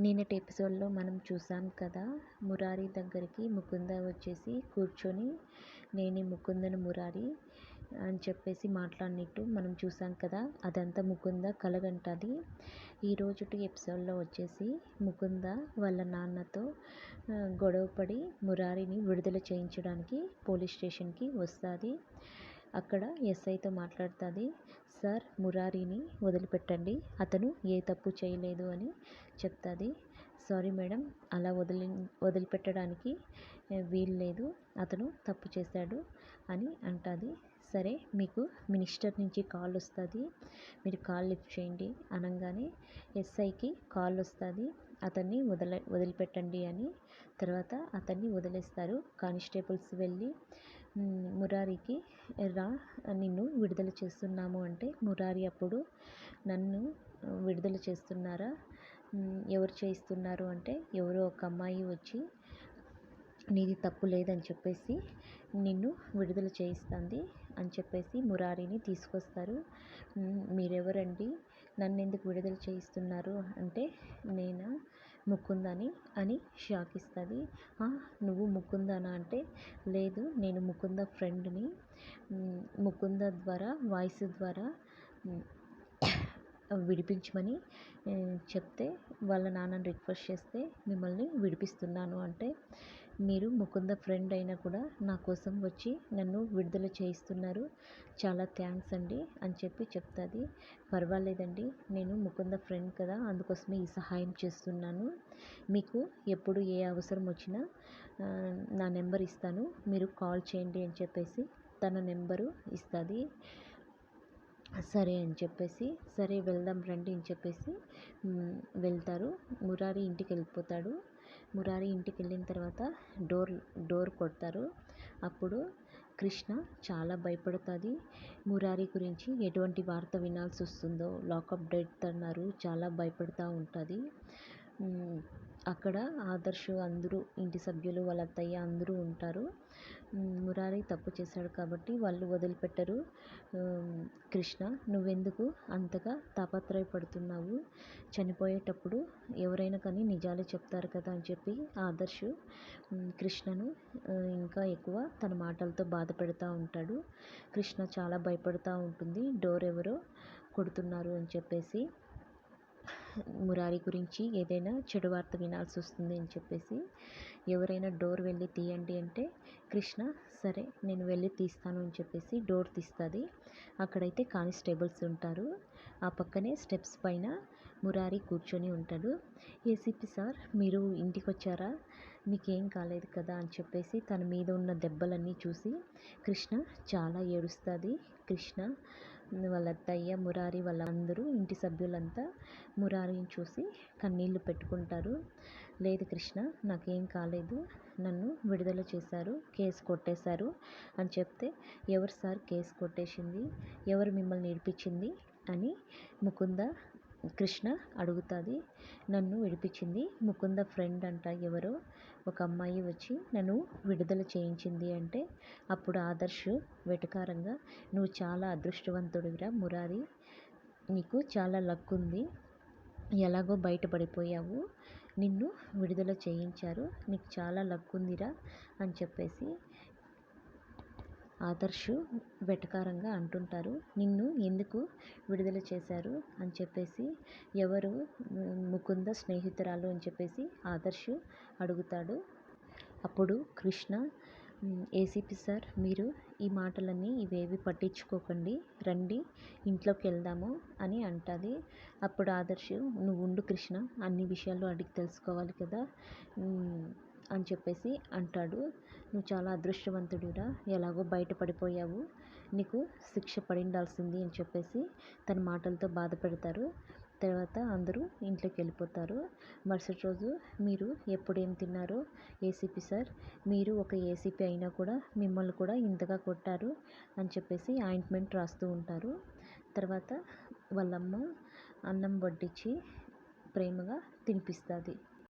నిన్నటి ఎపిసోడ్లో మనం చూసాం కదా, మురారి దగ్గరికి ముకుంద వచ్చేసి కూర్చొని నేనే ముకుందను మురారి అని చెప్పేసి మాట్లాడినట్టు మనం చూసాం కదా. అదంతా ముకుంద కలగంటది. ఈరోజుటి ఎపిసోడ్లో వచ్చేసి ముకుంద వాళ్ళ నాన్నతో గొడవపడి మురారిని విడుదల చేయించడానికి పోలీస్ స్టేషన్కి వస్తుంది. అక్కడ ఎస్ఐతో మాట్లాడుతుంది. సార్, మురారిని వదిలిపెట్టండి, అతను ఏ తప్పు చేయలేదు అని చెప్తుంది. సారీ మేడం, అలా వదిలిపెట్టడానికి వీలు లేదు, అతను తప్పు చేశాడు అని అంటుంది. సరే, మీకు మినిస్టర్ నుంచి కాల్ వస్తుంది, మీరు కాల్ లిఫ్ట్ చేయండి అనగానే ఎస్ఐకి కాల్ వస్తుంది, అతన్ని వదిలిపెట్టండి అని. తర్వాత అతన్ని వదిలేస్తారు. కానిస్టేబుల్స్ వెళ్ళి మురారికి రా, నిన్ను విడుదల చేస్తున్నాము అంటే మురారి అప్పుడు నన్ను విడుదల చేస్తున్నారా, ఎవరు చేయిస్తున్నారు అంటే ఎవరో ఒక అమ్మాయి వచ్చి నీది తప్పు లేదని చెప్పేసి నిన్ను విడుదల చేయిస్తుంది అని చెప్పేసి మురారిని తీసుకొస్తారు. మీరెవరండి, నన్ను ఎందుకు విడుదల చేయిస్తున్నారు అంటే నేనా ముకుందని అని షాక్ ఇస్తుంది. నువ్వు ముకుందనా అంటే లేదు, నేను ముకుంద ఫ్రెండ్ని, ముకుంద ద్వారా వాయిస్ ద్వారా విడిపించమని చెప్తే వాళ్ళ నాన్నని రిక్వెస్ట్ చేస్తే మిమ్మల్ని విడిపిస్తున్నాను అంటే మీరు ముకుంద ఫ్రెండ్ అయినా కూడా నా కోసం వచ్చి నన్ను విడుదల చేయిస్తున్నారు, చాలా థ్యాంక్స్ అండి అని చెప్తుంది. పర్వాలేదండి, నేను ముకుంద ఫ్రెండ్ కదా, అందుకోసమే ఈ సహాయం చేస్తున్నాను. మీకు ఎప్పుడు ఏ అవసరం వచ్చినా నా నెంబర్ ఇస్తాను, మీరు కాల్ చేయండి అని చెప్పేసి తన నెంబరు ఇస్తుంది. సరే అని చెప్పేసి సరే వెళ్దాం రండి అని చెప్పేసి వెళ్తారు. మురారి ఇంటికి వెళ్ళిపోతాడు. మురారి ఇంటికి వెళ్ళిన తర్వాత డోర్ కొడతారు. అప్పుడు కృష్ణ చాలా భయపడుతుంది. మురారి గురించి ఎటువంటి వార్త వినాల్సి వస్తుందో, లాకప్ డెత్ అన్నారు, చాలా భయపడుతూ ఉంటుంది. అక్కడ ఆదర్శ్, అందరూ ఇంటి సభ్యులు, వాళ్ళ అత్తయ్య అందరూ ఉంటారు. మురారి తప్పు చేశాడు కాబట్టి వాళ్ళు వదిలిపెట్టరు. కృష్ణ, నువ్వెందుకు అంతగా తాపత్రయపడుతున్నావు, చనిపోయేటప్పుడు ఎవరైనా కానీ నిజాలు చెప్తారు కదా అని చెప్పి ఆదర్శ్ కృష్ణను ఇంకా ఎక్కువ తన మాటలతో బాధ పెడతా ఉంటాడు. కృష్ణ చాలా భయపడుతూ ఉంటుంది, డోర్ ఎవరో కొడుతున్నారు అని చెప్పేసి, మురారి గురించి ఏదైనా చెడు వార్త వినాల్సి వస్తుంది అని చెప్పేసి. ఎవరైనా డోర్ వెళ్ళి తీయండి అంటే కృష్ణ సరే నేను వెళ్ళి తీస్తాను అని చెప్పేసి డోర్ తీస్తుంది. అక్కడైతే కానిస్టేబుల్స్ ఉంటారు. ఆ పక్కనే స్టెప్స్ పైన మురారి కూర్చొని ఉంటాడు. ఏసీపీ సార్, మీరు ఇంటికి వచ్చారా, మీకేం కాలేదు కదా అని చెప్పేసి తన మీద ఉన్న దెబ్బలన్నీ చూసి కృష్ణ చాలా ఏడుస్తుంది. కృష్ణ, వాళ్ళ అత్తయ్య, మురారి, వాళ్ళ అందరూ ఇంటి సభ్యులంతా మురారిని చూసి కన్నీళ్లు పెట్టుకుంటారు. లేదు కృష్ణ, నాకేం కాలేదు, నన్ను విడుదల చేశారు, కేసు కొట్టేశారు అని చెప్తే ఎవరు సార్ కేసు కొట్టేసింది, ఎవరు మిమ్మల్ని విడిపించింది అని ముకుంద కృష్ణ అడుగుతుంది. నన్ను విడిపించింది ముకుంద ఫ్రెండ్ అంట, ఎవరో ఒక అమ్మాయి వచ్చి నన్ను విడుదల చేయించింది అంటే అప్పుడు ఆదర్శ్ వెటకారంగా, నువ్వు చాలా అదృష్టవంతుడివిరా మురారి, నీకు చాలా లక్ ఉంది, ఎలాగో బయటపడిపోయావు, నిన్ను విడుదల చేయించారు, నీకు చాలా లక్ ఉందిరా అని చెప్పేసి ఆదర్శ్ వెటకారంగా అంటుంటారు. నిన్ను ఎందుకు విడుదల చేశారు అని చెప్పేసి, ఎవరు ముకుంద స్నేహితురాలు అని చెప్పేసి ఆదర్శ్ అడుగుతాడు. అప్పుడు కృష్ణ, ఏసీపీ సార్, మీరు ఈ మాటలన్నీ ఇవేవి పట్టించుకోకండి, రండి ఇంట్లోకి వెళ్దాము అని అంటుంది. అప్పుడు ఆదర్శ్, నువ్వు ఉండు కృష్ణ, అన్ని విషయాలు అడిగి తెలుసుకోవాలి కదా అని చెప్పేసి అంటాడు. నువ్వు చాలా అదృష్టవంతుడిరా, ఎలాగో బయటపడిపోయావు, నీకు శిక్ష పడిండాల్సింది అని చెప్పేసి తన మాటలతో బాధ పెడతారు. తర్వాత అందరూ ఇంట్లోకి వెళ్ళిపోతారు. మరుసటి రోజు, మీరు ఎప్పుడేం తిన్నారో ఏసీపీ సార్, మీరు ఒక ఏసీపీ అయినా కూడా మిమ్మల్ని కూడా ఇంతగా కొట్టారు అని చెప్పేసి ఆయింట్మెంట్ రాస్తూ ఉంటారు. తర్వాత వాళ్ళమ్మ అన్నం వడ్డించి ప్రేమగా తినిపిస్తుంది.